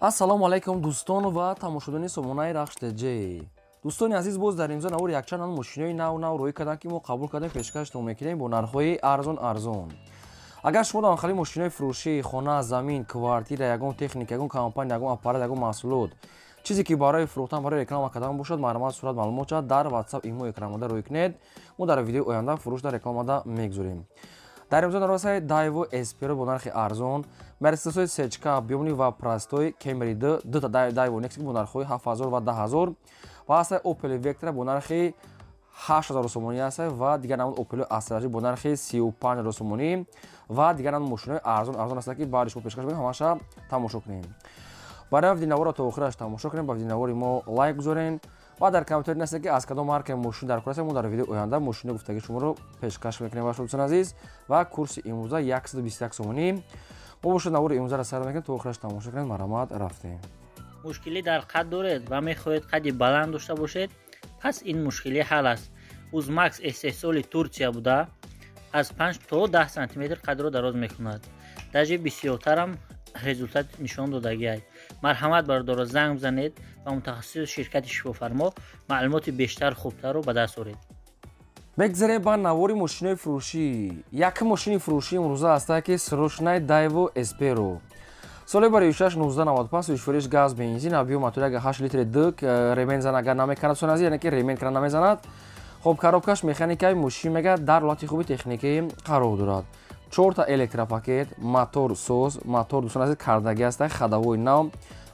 ассалому алайкум дӯстону ва тамошобини сомонаи рахштеҷӣ. дӯстони азиз, боз дар имзо навори якчанд мошинои нав рӯй карданд ки мо қабул кардем пешкаштон мекунем бо нархҳои арзон. агар шумо дар хали мошинои фурӯшӣ, хона, замин, квартира, ягон техника, ягон компания, ягон аппарат, ягон маҳсулот, чизе ки барои фурӯхтан, барои реклама кардан бошад, марҳамат сурат маълумот шавад дар WhatsApp имо экранмода рӯй кунед. мо дар видеои оянда фурӯш дар рекламада мегузорем. дар имзо наросаи Daewoo Espero бо нархи арзон, Mercedes Sechka объёмный ва простой, Camry дута Daewoo Nexus бо нархҳои 7000 ва 10000 ва ҳастаи Opel Vectra бо нархи 8000 сомонӣ ҳастаи ва дигар намуд Opel Astra бо нархи 35000 сомонӣ ва дигар намуд мошинои арзон ҳастанд ки баъди шумо пешкаш мекунем, ҳамаша тамошо кунем. барои видеонаворро то охираш тамошо кунем, ба видеонавори мо лайк гузорен ва дар комментари насе ки аз кадом маркаи мошин дар кор ҳастед, мо дар видеои оянда мошини гуфтаги шуморо пешкаш мекунем. ва шумо азиз ва курси имрӯза 121 сомонӣ. мо бошед навори имрӯзаро сайр мекунем, то охираш тамошо кунем. марҳамат, рафтем. мушкилӣ дар қад доред ва мехоҳед қади баланд дошта бошед, пас ин мушкилӣ ҳал аст. Uzmax истеҳсоли Турсия буда аз 5 то 10 сантиметр қадро дароз мекунад. даҷи бисёртарам результат нишон додагиай. марҳамат бародаро, занг бизанед ва мутахассиси ширкати шифофармо маълумоти бештар хубтарро ба даст оред. мегзарем ба навори мошинои фурӯшӣ. як мошини фурӯшӣ имрӯза ҳастае ки срочнаи Daewoo Espero. соли бори 61995 сӯишфуриш газ бензин объём мотори 8 литри дик ремень зан агар намекунад соназӣ, яъне ки ремень кара намезанад. хоб коробкаш механикаи мошин мега дар лоти хуби техникӣ қарор дорад. 4 та электропакет, мотор соз, мотор дӯстон азиз кардаги ҳастаи хадавои нав.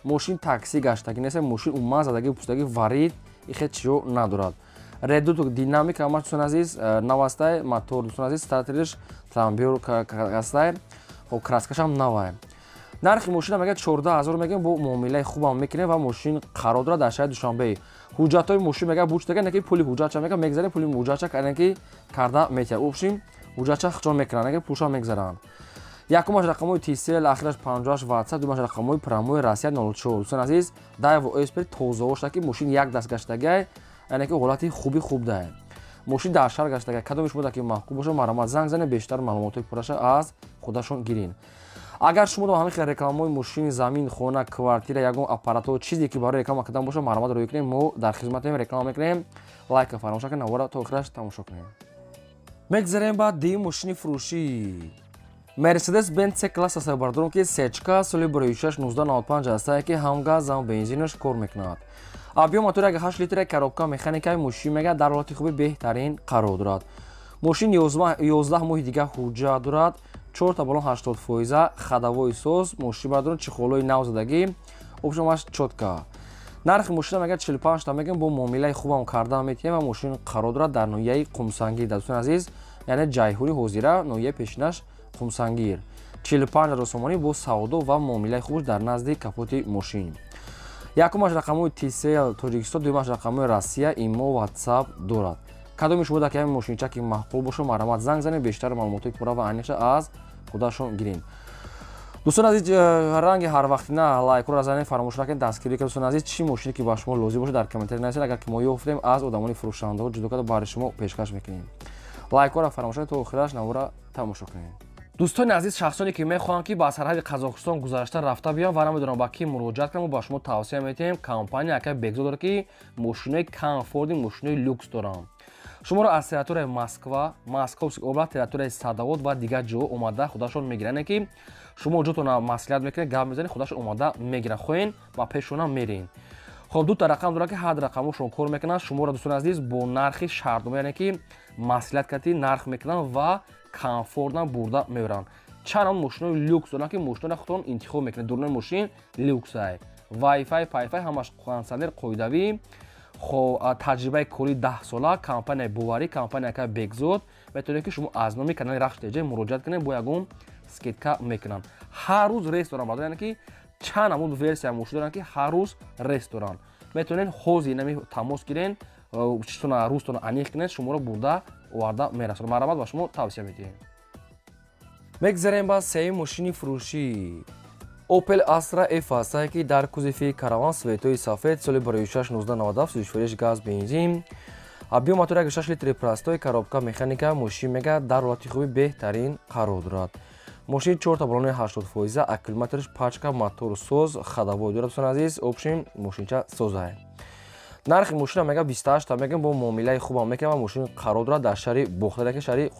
мошин такси гаштагӣ нест, мошин умуман задагӣ пӯстагӣ варид ихе чиё надорад. редуктор динамика ҳамаш дӯстон азиз нав ҳастаи мотор дӯстон азиз статриш трамбиор ҳастаи хоб краскашам навае. нархи мошина мега 14000 мегем, бо муомилаи хубам мекунем ва мошин қарор дорад дар шаҳри Душанбе. ҳуҷҷатҳои мошин мега буҷтага, яъне ки пули ҳуҷҷатша мега мегзарем, пули ҳуҷҷатша яъне ки карда метия убшим ҳуҷҷатша хичон мекунанд, яъне ки пулша мегзаранд. якумаш рақамои TCL ахираш 58 WhatsApp, думаш рақамои промои Россия 04. дӯстон азиз, Daewoo Espero тозаошта ки мошин як даст гаштагай, яъне ки ҳолати хуби хуб дае. мошин дар шаҳр гаштагай, кадоми шумо ки маҳкум боша, марҳамат занг зане бештар маълумоти пурраша аз худашон гирин. агар шумо до ҳамин рекламаҳои мошини замин, хона, квартира, ягон аппаратҳо чизе ки барои реклама кардан боша, марҳамат рӯй кунем, мо дар хизматем, реклама мекунем. лайка фаромӯш накунед, навора то охираш тамошо кунем. мегзарем ба ди мошини фурӯшӣ. Mercedes-Benz C-класс ҳастаи бардорам ки Sechka соли бори 61995 ҳастае ки ҳам газ, ҳам бензинаш кор мекунад. объём мотори 8 литри коробка механикаи мошин мега дар ҳолати хуби беҳтарин қарор дорад. мошин 11 моҳи дигар ҳуҷҷат дорад. 4 та балон 80%, хадавои соз, мошин бардорам чихолои навзадагӣ, обшамаш чотка. нархи мошина мега 45 та мегем, бо муомилаи хубам кардан метием ва мошин қарор дорад дар ноҳияи Қумсангир. дӯстон азиз, яъне ҷайҳуни ҳозира, ноҳияи пешинаш Қумсангир. 45000 сомонӣ бо савдо ва муомилаи хубаш дар назди капоти мошин. якумаш рақамои TCL Тоҷикистон, дуюмаш рақамои Россия имо WhatsApp дорад. кадоми шумо дар ки ҳамин мошинча ки маҳқул боша, марҳамат занг занед, бештар маълумоти пурра ва айниқша аз худашон гирин. дӯстон азиз, ранги ҳарвақтина лайкро разанед, фаромӯш накунед дастгирӣ кунед. дӯстон азиз, чӣ мошине ки ба шумо лозим бошад дар комментари нависед, агар ки мо ёфтем аз одамони фурӯшандаҳо ҷудо карда баъди шумо пешкаш мекунем. лайкҳоро фаромӯш накунед, то охираш навора тамошо кунед. дӯстони азиз, шахсоне ки мехоҳанд ки ба сарҳади Қазоқистон гузашта рафта биён ва намедонам ба ки муроҷиат кунам, ба шумо тавсия метиҳем. компания яка бегзо дорад ки мошинои комфорти, мошинои люкс доранд. шуморо аз территорияи Москва, Московский област, территорияи Садовод ва дигар ҷо омада худашон мегиранд, ки шумо ҷотона маслиҳат мекунед, гап мезанед, худашон омада мегиранд, хоҳен ба пешона мерин. хоб дута рақам дорад ки ҳад рақамошон кор мекунанд. шуморо дӯстон азиз бо нархи шартнома, яъне ки маслиҳат карди нарх мекунанд ва комфортна бурда меоранд. чанд мошинои люкс доранд ки мошинро худтон интихоб мекунед. дурнаи мошин люксай, вайфай, пайфай ҳамаш кондитсионер қоидавӣ. хоб таҷрибаи кори 10 сола, компанияи боварӣ, компания яка бегзод. метавонед ки шумо аз номи канали Рахштеҷӣ муроҷиат кунед, бо ягон скидка мекунанд. ҳар рӯз рейс доранд, бардор, яъне ки чанд намуд версия мошин доранд ки ҳар рӯз рейс доранд. метавонед ҳозир нами тамос гирен, чизтона рӯзтона аниқ кунед, шуморо бурда оварда мерасонад. марҳамат, ба шумо тавсия метиҳем. мегзарем ба сеюм мошини фурӯшӣ. Opel Astra F ҳастае ки дар кузофи караван светои сафед соли бори 61997 сӯишфуриш газ бензин. объём мотори 6 литри простой, коробка механика мошин мега дар ҳолати хуби беҳтарин қарор дорад. мошини 4 та балони 80%, аккумуляториш, пачка, мотор соз, ходовой дорад дӯстон азиз. Общем, мошинча созае. нархи мошина мега 28 та мегам, бо муомилаи хубам мекунам. Мошини қарор дорад дар шаҳри Бухта, ки шаҳри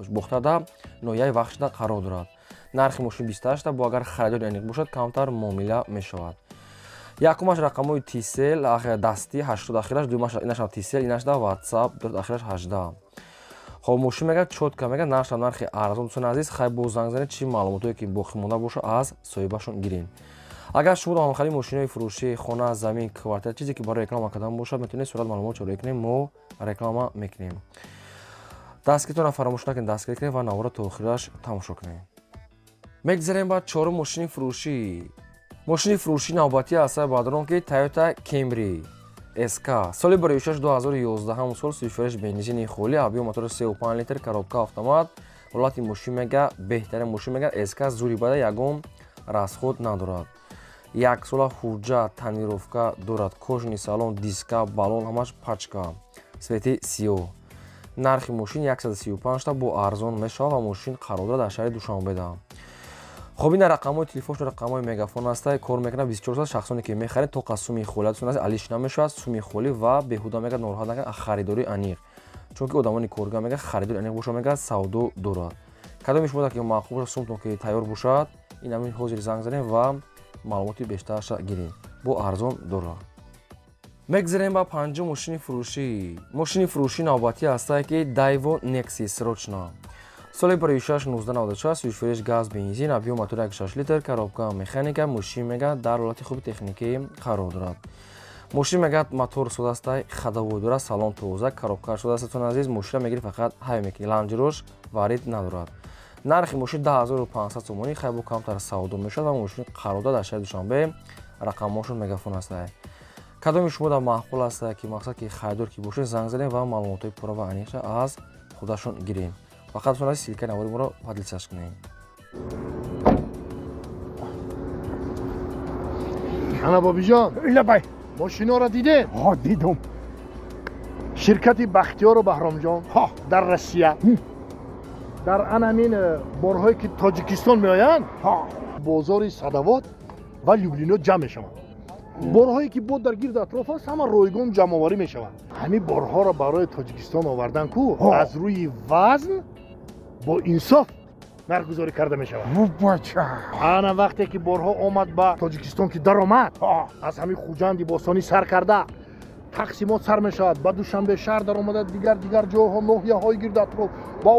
Бухтада ноҳияи Вахшда қарор дорад. нархи мошини 28 та, бо агар харидори аниқ бошад камтар муомила мешавад. якумаш рақамои тисел дастӣ 80 ахираш, дуюмаш инашам тисел, инаш да WhatsApp дорад ахираш 18. хоб мошин мега чотка мега нашам нархи арзон дӯстон азиз. хай бо занг занед чӣ маълумотое ки боқӣ монда боша аз соҳибашон гирин. агар шумо дар ҳамхари мошинои фурӯшӣ хона, замин, квартира чизе ки барои реклама кардан бошад, метавонед сурат маълумотро рекунем, мо реклама мекунем. дастгиритонро фаромӯш накунед, дастгирӣ кунед ва навора то охираш тамошо кунед. мегзарем ба чорум мошини фурӯшӣ. мошини фурӯшӣ навбатӣ аз саи баъдон ки Toyota Camry SK соли барои 2011 ҳамон сол 34 бензини холӣ, объем мотори 3.5 литр, коробка автомат. ҳолати мошин мега беҳтарин мошин мега SK зури бада ягон расход надорад. як сола ҳуҷҷат, танировка дорад, кожини салон, диска, балон ҳамаш пачка, свети сиёҳ. нархи мошин 135 та бо арзон мешавад ва мошин қарор дорад дар шаҳри Душанбеда. хоб ина рақамҳои телефоншон рақамҳои мегафон аста, кор мекунад 24 соат. шахсоне ки мехаред то қа суми холӣ дӯстон азиз алиш намешавад. суми холӣ ва беҳуда мега нороҳат накунед харидори аниқ, чунки одамони коргар мега харидори аниқ боша мега савдо дорад. кадоми шумо ки маъқул боша сумтон ки тайёр бошад, ин ҳамин ҳозир занг занед ва маълумоти бештарша гиред, бо арзон дорад. мегзарем ба панҷум мошини фурӯшӣ. мошини фурӯшӣ навбатӣ астае ки Daewoo Nexus срочна. соли барои 6/1996, 24 газ бензин, объем мотори 1.6 литр, коробка механика. мошин мега дар ҳолати хуби техникӣ қарор дорад. мошин мега мотор сода аста, ходовой дорад, салон тоза, коробка шуда аст тон азиз. мошина мегири фақат ҳай мекунӣ, ланҷирош варид надорад. нархи мошин 10500 сомонӣ, хай бо камтар савдо мешавад ва мошин қарор дорад дар шаҳри Душанбе. рақамҳошон мегафон аста. кадоми шумо дар маъқул аста ки мақсад ки харидор ки бошед, занг занед ва маълумотои пурра ва аниқша аз худашон гиред. фақат тон аз силкаи навори моро подлисаш кунед. ана бобиҷон, лабай мошиноро дидед? ҳо дидум. ширкати Бахтиёру Баҳромҷон ҳо дар Россия дар анамин борҳое ки Тоҷикистон меоянд, ҳо бозори Садовод ва Люблино ҷамъ мешаванд. борҳое ки бо дар гирду атроф аст, ҳама ройгон ҷамъоварӣ мешаванд. ҳамин борҳоро барои Тоҷикистон овардан ку аз рӯи вазн бо инсоф нархгузорӣ карда мешавад. бача ана вақте ки борҳо омад ба Тоҷикистон ки даромад, аз ҳамин хуҷанди бостонӣ сар карда тақсимот сар мешавад, ба Душанбе шаҳр даромада, дигар ҷойҳо, ноҳияҳои гирду атроф ва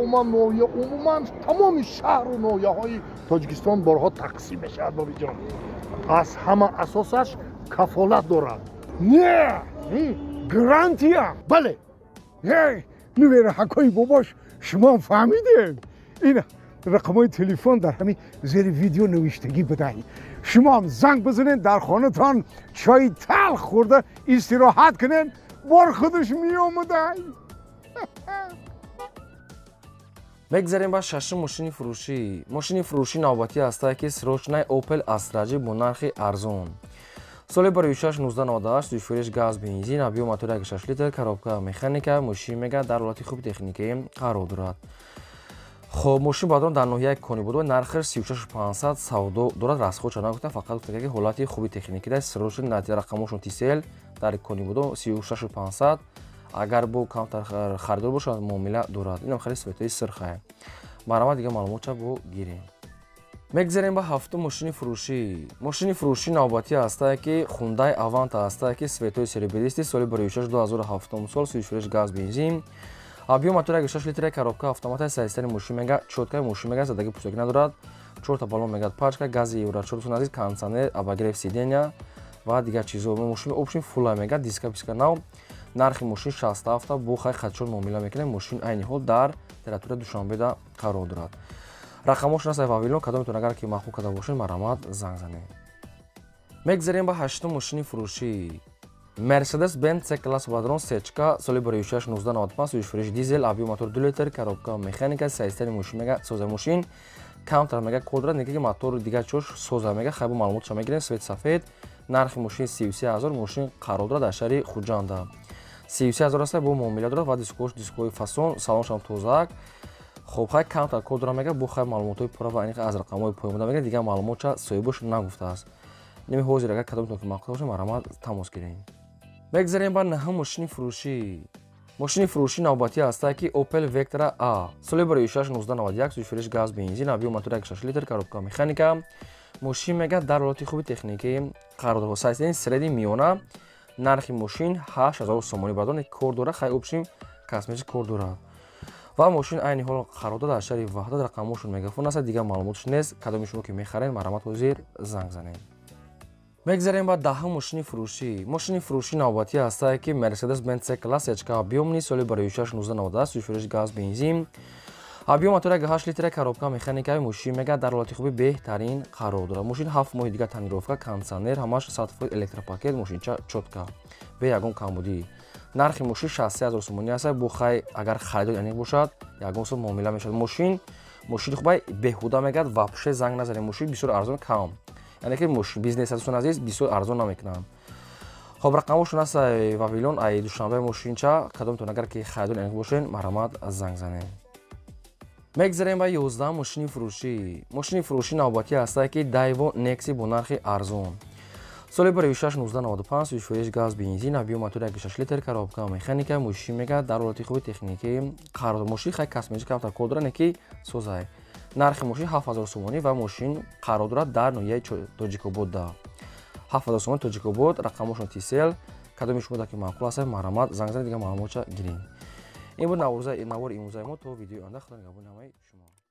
умуман тамоми шаҳру ноҳияҳои Тоҷикистон борҳо тақсим мешавад. бобиҷон, аз ҳама асосаш кафолат дорад. не гарантия. бале, нувера ҳакои бобош шумо фаҳмидед. ин рақамҳои телефон дар ҳамин зери видео навиштагӣ бидаҳед. шумо ҳам занг бизанед, дар хонатон чойи талх хӯрда истироҳат кунед, бор худаш меомадад. мегзарем ба шашум мошини фурӯшӣ. мошини фурӯшӣ навбатӣ астае ки срочнаи Opel Astra бо нархи арзон. соли барои 6/1998, 24 газ бензин, объем мотори 1.6 литр, коробка механика. мошин мега дар ҳолати хуби техникӣ қарор дорад. хоб мошин баъдон дар ноҳияи Конибудо нархаш 36500 савдо дорад. расходша нагуфта, фақат гуфта ки ҳолати хуби техникӣ даст. срочна натиҷа рақамошон тисел дар Конибудо 36500. агар бо камтар харидор бошад, муомила дорад. инам хари светои сирхае. марама дига маълумотша бо гирем. мегзарем ба ҳафтум мошини фурӯшӣ. мошини фурӯшӣ навбатӣ астае ки Hyundai Avanta астае ки светои серебристи, соли барои 6/2007 сол, 34 газ бензин, объем мотори 1.6 литр, коробка автомата. саистани мошин мега чоткаи мошин мега задагӣ пӯстагӣ надорад. 4 та балон мегад пачка, гази евро 4 азиз, кондитсионер, обогрев сидения ва дигар чизо. мошин общин фулай мега, диска писка нав. нархи мошин 67 та бо хай хатчон муомила мекунем. мошин айни ҳол дар территорияи Душанбеда қарор дорад. рақамошон аст вавилон, кадомитон агар ки маъқул карда бошед, марамат занг занед. мегзарем ба ҳаштум мошини фурӯшӣ. Mercedes-Benz C-класс Vadron сечка, соли барои 6/1995, 24 дизел, объем мотор 2 литр, коробка механика. саистани мошин мега соза мошин камтар мега кодра, неги мотор дигар чош соза мега. хай бо маълумотша мегирем. свет сафед. нархи мошин 33000, мошин қарор дорад дар шаҳри Хуҷанда. 33000 аст бо муомила дорад ва дискои фасон, салоншам тозак. خب خواهی کانتر کد را میگه بو خواهی معلوماتوی پورا و اینکه از رقمای پایین میگه دیگه معلومات چه صاحبش نگفته است. نمی حوزی را کدومتون که مقصد باشه مرا تماس گیرین. بگذاریم با نه ماشین فروشی. ماشین فروشی نوبتی است که اوپل وکترا آ. سال برای 61991 سویفرش گاز بنزین آبی و موتور 6 لیتر کاروبکا مکانیکا. ماشین میگه در حالت خوبی تکنیکی قرارداد سایزین سردی میونه. نرخ ماشین 8000 سومانی بدون کور داره خیلی اپشن کاسمتیک کور داره. و ماشین عین حال قرارداد در شهر وحدت رقمشون مگافون است دیگه معلوماتش نیست کدومشون که میخرین مرامت وزیر زنگ زنین. بگذاریم با ده ماشین فروشی. ماشین فروشی نوبتی است که مرسدس بنز کلاس اچ کا بیومنی سال برای 61990 سویفرش گاز بنزین آبی موتور 8 لیتر کاروبکا مکانیکای ماشین میگه در حالت خوبی بهترین قرار داره. ماشین 7 ماه دیگه تنیروفکا کانسانر همش سرتیفیکت الکتروپاکت ماشین چوتکا به یگون کامودی. نرخ ماشین 63000 سومانی است. بخوای اگر خرید یعنی باشد یگون سو معامله میشه. ماشین خوبه بهودا میگه واپشه زنگ نزنید. ماشین بسیار ارزان کام یعنی که ماشین بیزنس هستون عزیز بسیار ارزان نمیکنم. خب رقمشون است واویلون ای دوشنبه ماشین چا کدومتون اگر که خرید یعنی باشین مرامت زنگ زنید. بگذاریم با 11 ماشین فروشی. ماشین فروشی نوبتی است که دایو نکسی با نرخ ارزان. سال برای 61995 سویفرش گاز بنزین آبی و موتور 6 لیتر کاروبکا مکانیکا ماشین میگه در حالت خوبی تکنیکی قرارداد ماشین خیلی کاسمتیک کانتر کد را نکی سوزای. نرخ ماشین 7000 سومانی و ماشین قرارداد در نوعیه توجیکو بود. 7000 سومانی توجیکو بود رقمشون تیسل کدومش بود که معقول است مرامت زنگ زنید دیگه معلومات گیرین. این بود نوار امروزه ما تو ویدیو آنده خدا نگهدار شما.